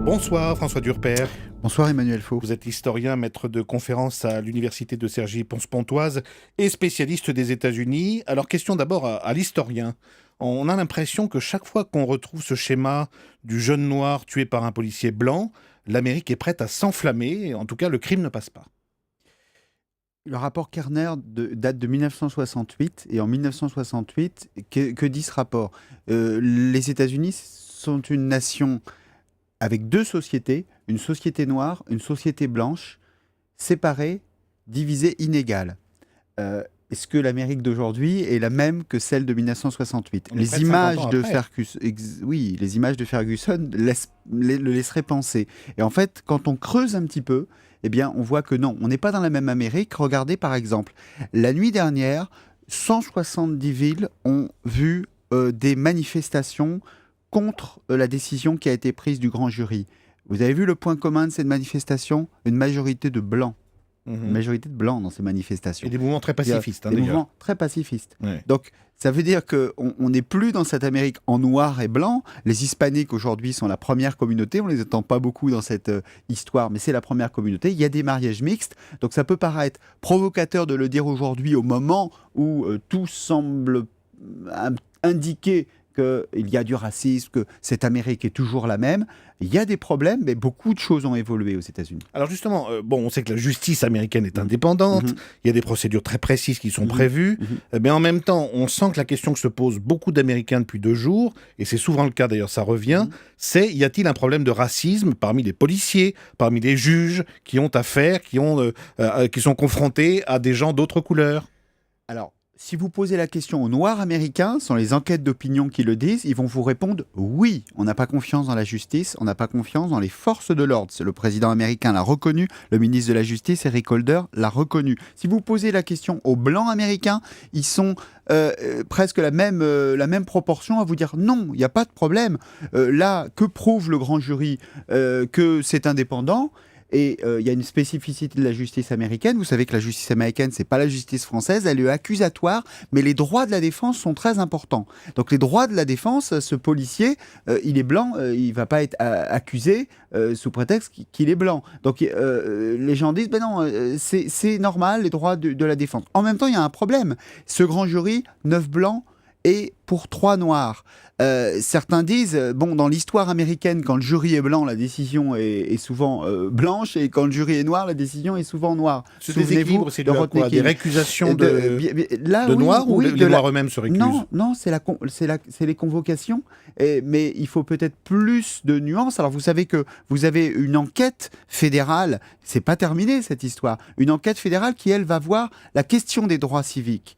Bonsoir François Durper. Bonsoir Emmanuel Faux. Vous êtes historien, maître de conférences à l'université de Cergy-Ponce-Pontoise et spécialiste des États-Unis. Alors question d'abord à l'historien. On a l'impression que chaque fois qu'on retrouve ce schéma du jeune noir tué par un policier blanc, l'Amérique est prête à s'enflammer. En tout cas, le crime ne passe pas. Le rapport Kerner date de 1968 et en 1968, que dit ce rapport ? Les États-Unis sont une nation avec deux sociétés, une société noire, une société blanche, séparées, divisées, inégales. Est-ce que l'Amérique d'aujourd'hui est la même que celle de 1968 ? Les images de Ferguson le laisseraient penser. Et en fait, quand on creuse un petit peu, eh bien, on voit que non, on n'est pas dans la même Amérique. Regardez par exemple, la nuit dernière, 170 villes ont vu des manifestations contre la décision qui a été prise du grand jury. Vous avez vu le point commun de cette manifestation ? Une majorité de blancs. Une majorité de blancs dans ces manifestations. Et des mouvements très pacifistes. Des mouvements très pacifistes. Ouais. Donc, ça veut dire qu'on n'est plus dans cette Amérique en noir et blanc. Les Hispaniques, aujourd'hui, sont la première communauté. On ne les entend pas beaucoup dans cette histoire, mais c'est la première communauté. Il y a des mariages mixtes. Donc, ça peut paraître provocateur de le dire aujourd'hui, au moment où tout semble indiquer qu'il y a du racisme, que cette Amérique est toujours la même. Il y a des problèmes, mais beaucoup de choses ont évolué aux États-Unis. Alors justement, on sait que la justice américaine est indépendante, il y a des procédures très précises qui sont prévues, mais en même temps, on sent que la question que se posent beaucoup d'Américains depuis 2 jours, et c'est souvent le cas d'ailleurs, ça revient, c'est y a-t-il un problème de racisme parmi les policiers, parmi les juges qui ont affaire, qui sont confrontés à des gens d'autres couleurs ? Alors, si vous posez la question aux Noirs américains, ce sont les enquêtes d'opinion qui le disent, ils vont vous répondre oui, on n'a pas confiance dans la justice, on n'a pas confiance dans les forces de l'ordre. Le président américain l'a reconnu, le ministre de la Justice, Eric Holder, l'a reconnu. Si vous posez la question aux Blancs américains, ils sont presque la même proportion à vous dire non, il n'y a pas de problème. Là, que prouve le grand jury que c'est indépendant ? Et il y a une spécificité de la justice américaine. Vous savez que la justice américaine, c'est pas la justice française. Elle est accusatoire, mais les droits de la défense sont très importants. Donc les droits de la défense, ce policier, il est blanc, il va pas être accusé sous prétexte qu'il est blanc. Donc les gens disent, ben non, c'est normal, les droits de la défense. En même temps, il y a un problème. Ce grand jury, 9 blancs et pour 3 noirs. Certains disent, dans l'histoire américaine, quand le jury est blanc, la décision est souvent blanche, et quand le jury est noir, la décision est souvent noire. Ce déséquilibre, c'est dû à quoi ? Des récusations de noirs ou les noirs eux-mêmes se récusent ? Non, c'est les convocations, mais il faut peut-être plus de nuances. Alors vous savez que vous avez une enquête fédérale, c'est pas terminé cette histoire, une enquête fédérale qui, elle, va voir la question des droits civiques.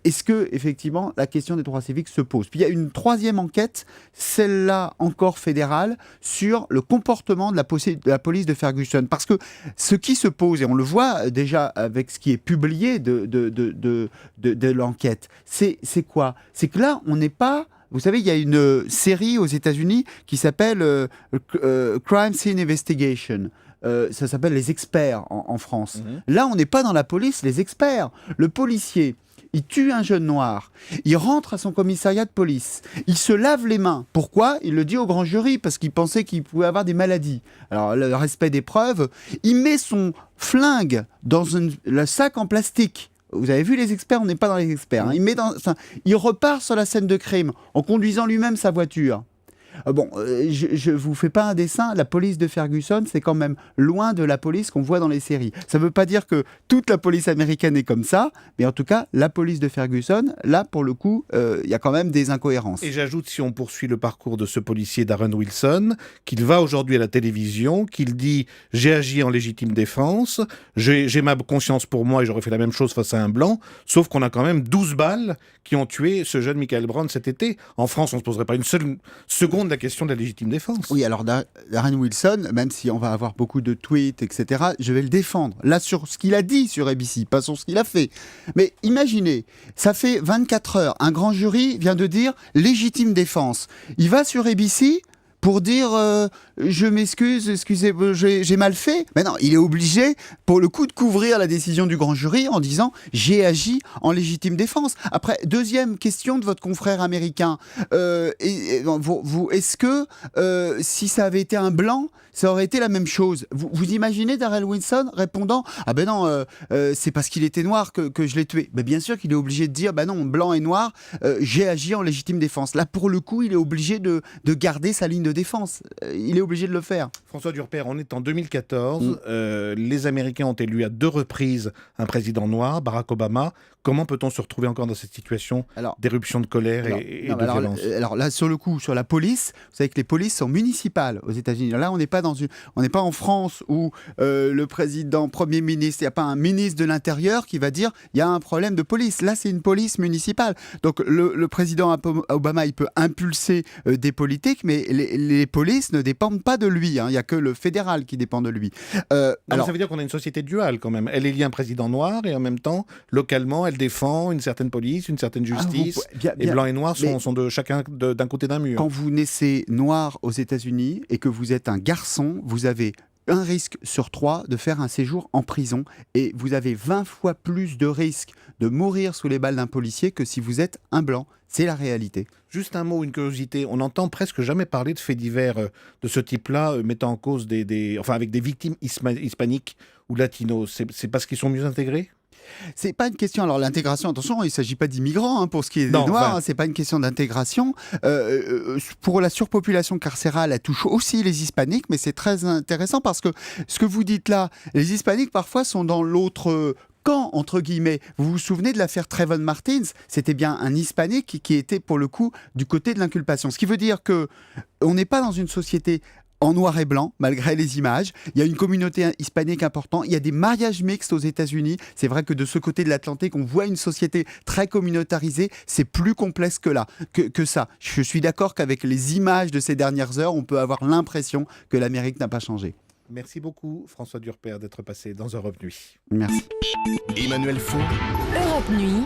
Est-ce que effectivement la question des droits civiques se pose ? Puis il y a une troisième enquête, celle-là encore fédérale, sur le comportement de la police de Ferguson. Parce que ce qui se pose, et on le voit déjà avec ce qui est publié de l'enquête, c'est quoi ? C'est que là, on n'est pas... Vous savez, il y a une série aux États-Unis qui s'appelle Crime Scene Investigation. Ça s'appelle Les Experts en France. Là, on n'est pas dans la police, les experts. Le policier, il tue un jeune noir, il rentre à son commissariat de police, il se lave les mains. Pourquoi ? Il le dit au grand jury, parce qu'il pensait qu'il pouvait avoir des maladies. Alors, le respect des preuves, il met son flingue dans le sac en plastique. Vous avez vu les experts, on n'est pas dans les experts. Il repart sur la scène de crime en conduisant lui-même sa voiture. Je vous fais pas un dessin, la police de Ferguson, c'est quand même loin de la police qu'on voit dans les séries. Ça veut pas dire que toute la police américaine est comme ça, mais en tout cas, la police de Ferguson, là, pour le coup, il y a quand même des incohérences. Et j'ajoute, si on poursuit le parcours de ce policier Darren Wilson, qu'il va aujourd'hui à la télévision, qu'il dit « j'ai agi en légitime défense, j'ai ma conscience pour moi et j'aurais fait la même chose face à un blanc », sauf qu'on a quand même 12 balles qui ont tué ce jeune Michael Brown cet été. En France, on ne se poserait pas une seule seconde la question de la légitime défense. Oui, alors Darren Wilson, même si on va avoir beaucoup de tweets, etc., je vais le défendre. Là, sur ce qu'il a dit sur ABC, pas sur ce qu'il a fait. Mais imaginez, ça fait 24 heures, un grand jury vient de dire légitime défense. Il va sur ABC pour dire je m'excuse, excusez, j'ai mal fait. Mais non, il est obligé, pour le coup, de couvrir la décision du grand jury en disant j'ai agi en légitime défense. Après, deuxième question de votre confrère américain. Est-ce que si ça avait été un blanc, ça aurait été la même chose? Vous imaginez Darrell Winson répondant ah ben non, c'est parce qu'il était noir que je l'ai tué. Ben bien sûr qu'il est obligé de dire ben non, blanc et noir, j'ai agi en légitime défense. Là, pour le coup, il est obligé de garder sa ligne de défense. Il est obligé de le faire. François Durper, on est en 2014. Les Américains ont élu à 2 reprises un président noir, Barack Obama. Comment peut-on se retrouver encore dans cette situation d'éruption de colère et de violence? Alors là, sur le coup, sur la police, vous savez que les polices sont municipales aux États-Unis. Là, on n'est pas en France où le président, premier ministre, il n'y a pas un ministre de l'Intérieur qui va dire il y a un problème de police. Là, c'est une police municipale. Donc le président Obama, il peut impulser des politiques, mais les polices ne dépendent pas de lui. Il n'y a que le fédéral qui dépend de lui. Alors, ça veut dire qu'on a une société duale quand même. Elle élit un président noir et en même temps, localement, elle défend une certaine police, une certaine justice. Et blanc et noir sont de chacun d'un côté d'un mur. Quand vous naissez noir aux États-Unis et que vous êtes un garçon, vous avez un risque sur 3 de faire un séjour en prison et vous avez 20 fois plus de risques de mourir sous les balles d'un policier que si vous êtes un blanc. C'est la réalité. Juste un mot, une curiosité. On n'entend presque jamais parler de faits divers de ce type-là, mettant en cause avec des victimes hispaniques ou latinos. C'est parce qu'ils sont mieux intégrés ? C'est pas une question. Alors l'intégration, attention, il ne s'agit pas d'immigrants pour ce qui est des Noirs. C'est pas une question d'intégration. Pour la surpopulation carcérale, elle touche aussi les hispaniques, mais c'est très intéressant parce que ce que vous dites là, les hispaniques parfois sont dans l'autre camp, entre guillemets. Vous vous souvenez de l'affaire Trayvon Martin? C'était bien un hispanique qui était pour le coup du côté de l'inculpation. Ce qui veut dire que on n'est pas dans une société en noir et blanc, malgré les images. Il y a une communauté hispanique importante. Il y a des mariages mixtes aux États-Unis. C'est vrai que de ce côté de l'Atlantique, on voit une société très communautarisée. C'est plus complexe que ça. Je suis d'accord qu'avec les images de ces dernières heures, on peut avoir l'impression que l'Amérique n'a pas changé. Merci beaucoup, François Durper, d'être passé dans Europe Nuit. Merci. Emmanuel Faud. Europe Nuit.